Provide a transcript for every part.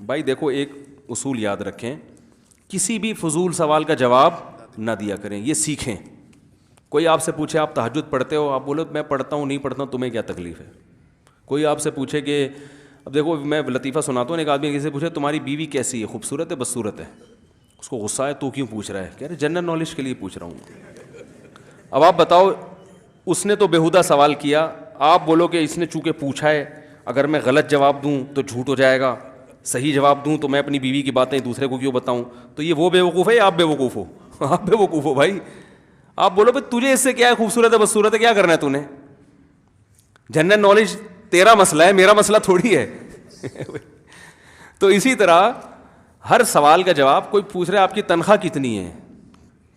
بھائی دیکھو ایک اصول یاد رکھیں, کسی بھی فضول سوال کا جواب نہ دیا کریں, یہ سیکھیں. کوئی آپ سے پوچھے آپ تہجد پڑھتے ہو, آپ بولو میں پڑھتا ہوں نہیں پڑھتا ہوں, تمہیں کیا تکلیف ہے. کوئی آپ سے پوچھے کہ اب دیکھو میں لطیفہ سناتا ہوں, ایک آدمی کسی سے پوچھے تمہاری بیوی کیسی ہے, خوبصورت ہے بدصورت ہے, اس کو غصہ ہے تو کیوں پوچھ رہا ہے, کہہ رہے جنرل نالج کے لیے پوچھ رہا ہوں. اب آپ بتاؤ, اس نے تو بیہودہ سوال کیا, آپ بولو کہ اس نے چونکہ پوچھا ہے, اگر میں غلط جواب دوں تو جھوٹ ہو جائے گا, صحیح جواب دوں تو میں اپنی بیوی کی باتیں دوسرے کو کیوں بتاؤں. تو یہ وہ بے وقوف ہے یا آپ بے وقوف ہو؟ آپ بے وقوف ہو بھائی. آپ بولو بھائی تجھے اس سے کیا ہے, خوبصورت ہے بدصورت ہے, کیا کرنا ہے تو نے؟ جنرل نالج تیرا مسئلہ ہے, میرا مسئلہ تھوڑی ہے. تو اسی طرح ہر سوال کا جواب, کوئی پوچھ رہا ہے آپ کی تنخواہ کتنی ہے,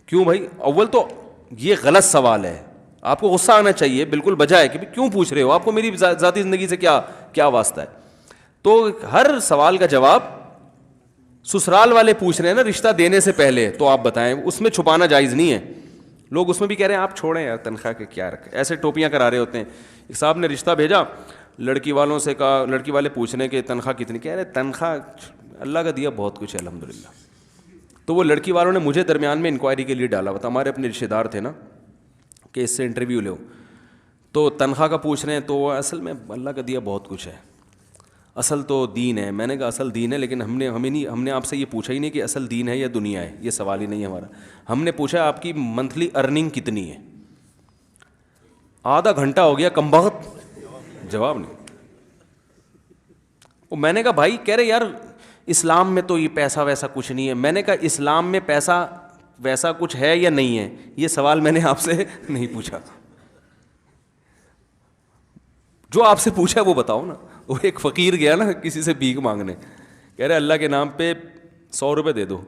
کیوں بھائی؟ اول تو یہ غلط سوال ہے, آپ کو غصہ آنا چاہیے, بالکل بجا ہے کہ کیوں پوچھ رہے ہو, آپ کو میری ذاتی زندگی سے کیا واسطہ ہے. تو ہر سوال کا جواب سسرال والے پوچھ رہے ہیں نا رشتہ دینے سے پہلے, تو آپ بتائیں, اس میں چھپانا جائز نہیں ہے. لوگ اس میں بھی کہہ رہے ہیں آپ چھوڑیں یار تنخواہ کے کیا رکھے, ایسے ٹوپیاں کرا رہے ہوتے ہیں. ایک صاحب نے رشتہ بھیجا, لڑکی والوں سے کہا, لڑکی والے پوچھنے کہ تنخواہ کتنی, کہہ رہے تنخواہ اللہ کا دیا بہت کچھ ہے الحمدللہ. تو وہ لڑکی والوں نے مجھے درمیان میں انکوائری کے لیے ڈالا, بتا ہمارے اپنے رشتے دار تھے نا کہ اس سے انٹرویو لو, تو تنخواہ کا پوچھ رہے ہیں, تو اصل میں اللہ کا دیا بہت کچھ ہے, اصل تو دین ہے. میں نے کہا اصل دین ہے, لیکن ہم نے آپ سے یہ پوچھا ہی نہیں کہ اصل دین ہے یا دنیا ہے, یہ سوال ہی نہیں ہے ہمارا. ہم نے پوچھا آپ کی منتھلی ارننگ کتنی ہے. آدھا گھنٹہ ہو گیا, کمبخت جواب نہیں. میں نے کہا بھائی, کہہ رہے یار اسلام میں تو یہ پیسہ ویسا کچھ نہیں ہے. میں نے کہا اسلام میں پیسہ ویسا کچھ ہے یا نہیں ہے, یہ سوال میں نے آپ سے نہیں پوچھا. جو آپ سے پوچھا وہ بتاؤ نا. وہ ایک فقیر گیا نا کسی سے بھیک مانگنے, کہہ رہے اللہ کے نام پہ 100 روپے دے دو.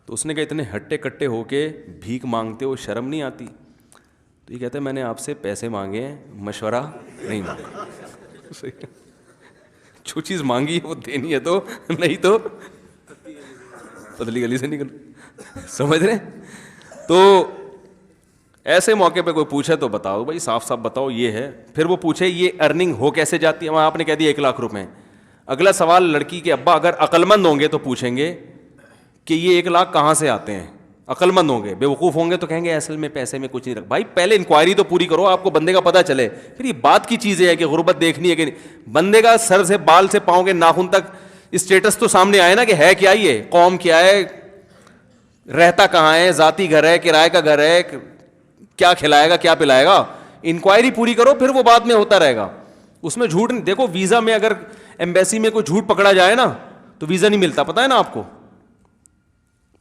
تو اس نے کہا اتنے ہٹے کٹے ہو کے بھیک مانگتے ہو, شرم نہیں آتی؟ تو یہ کہتے ہیں میں نے آپ سے پیسے مانگے ہیں, مشورہ نہیں مانگا. جو چیز مانگی ہے وہ دینی ہے, تو نہیں تو پتلی گلی سے نکل. سمجھ رہے؟ تو ایسے موقع پہ کوئی پوچھے تو بتاؤ بھائی, صاف صاف بتاؤ یہ ہے. پھر وہ پوچھے یہ ارننگ ہو کیسے جاتی ہے, وہاں آپ نے کہہ دیا 1 لاکھ روپے. اگلا سوال لڑکی کے ابا اگر عقل مند ہوں گے تو پوچھیں گے کہ یہ 1 لاکھ کہاں سے آتے ہیں. عقل مند ہوں گے, بے وقوف ہوں گے تو کہیں گے اصل میں پیسے میں کچھ نہیں رکھ. بھائی پہلے انکوائری تو پوری کرو, آپ کو بندے کا پتہ چلے. پھر یہ بات کی چیزیں ہے کہ غربت دیکھنی ہے کہ نہیں. بندے کا سر سے بال سے پاؤں کے ناخن تک اسٹیٹس تو سامنے آئے نا کہ ہے کیا, یہ قوم کیا ہے, رہتا کہاں ہے, ذاتی گھر ہے, کرائے کا گھر ہے, کیا کھلائے گا کیا پلائے گا. انکوائری پوری کرو, پھر وہ بعد میں ہوتا رہے گا. اس میں جھوٹ نہیں. دیکھو ویزا میں اگر ایمبیسی میں کوئی جھوٹ پکڑا جائے نا تو ویزا نہیں ملتا, پتہ ہے نا آپ کو.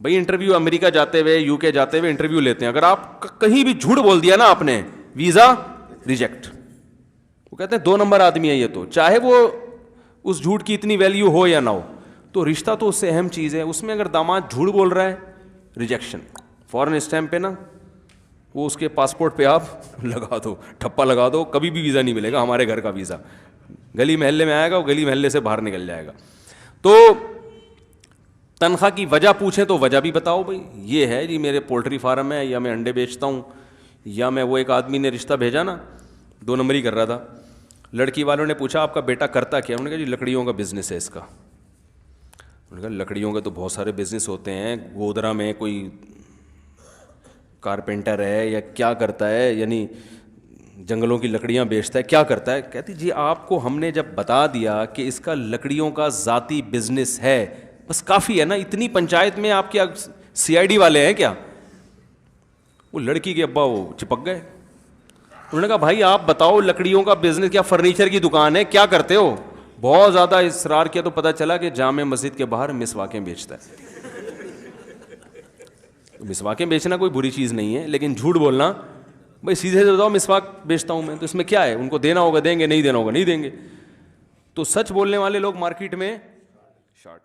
بھائی انٹرویو امریکہ جاتے ہوئے یو کے جاتے ہوئے انٹرویو لیتے ہیں, اگر آپ کہیں بھی جھوٹ بول دیا نا آپ نے, ویزا ریجیکٹ. وہ کہتے ہیں 2 نمبر آدمی ہے یہ, تو چاہے وہ اس جھوٹ کی اتنی ویلیو ہو یا نہ ہو. تو رشتہ تو اس سے اہم چیز ہے. اس میں اگر داماد جھوٹ بول رہا ہے, ریجیکشن, فورن اسٹیمپ پہ نا وہ اس کے پاسپورٹ پہ آپ لگا دو, ٹھپا لگا دو, کبھی بھی ویزا نہیں ملے گا. ہمارے گھر کا ویزا گلی محلے میں آئے گا, وہ گلی محلے سے باہر نکل جائے گا. تو تنخواہ کی وجہ پوچھیں تو وجہ بھی بتاؤ بھائی, یہ ہے جی میرے پولٹری فارم ہے, یا میں انڈے بیچتا ہوں, یا میں وہ ایک آدمی نے رشتہ بھیجا نا 2 نمبری کر رہا تھا. لڑکی والوں نے پوچھا آپ کا بیٹا کرتا کیا, انہوں نے کہا جی لکڑیوں کا بزنس ہے اس کا. انہوں نے کہا لکڑیوں کے تو بہت سارے بزنس ہوتے ہیں, گودرا میں کوئی کارپینٹر ہے یا کیا کرتا ہے, یعنی جنگلوں کی لکڑیاں بیچتا ہے, کیا کرتا ہے. کہتی جی آپ کو ہم نے جب بتا دیا کہ اس کا لکڑیوں کا ذاتی بزنس ہے, بس کافی ہے نا. اتنی پنچایت میں آپ کیا CID والے ہیں کیا؟ وہ لڑکی کے ابا وہ چپک گئے. انہوں نے کہا بھائی آپ بتاؤ لکڑیوں کا بزنس کیا, فرنیچر کی دکان ہے, کیا کرتے ہو؟ بہت زیادہ اصرار کیا تو پتہ چلا کہ جامع مسجد کے باہر مسواکیں بیچتا ہے. مسواکیں بیچنا کوئی بری چیز نہیں ہے, لیکن جھوٹ بولنا, بھائی سیدھے سے بتاؤ مسواک بیچتا ہوں میں, تو اس میں کیا ہے؟ ان کو دینا ہوگا دیں گے, نہیں دینا ہوگا نہیں دیں گے. تو سچ بولنے والے لوگ مارکیٹ میں شارٹ.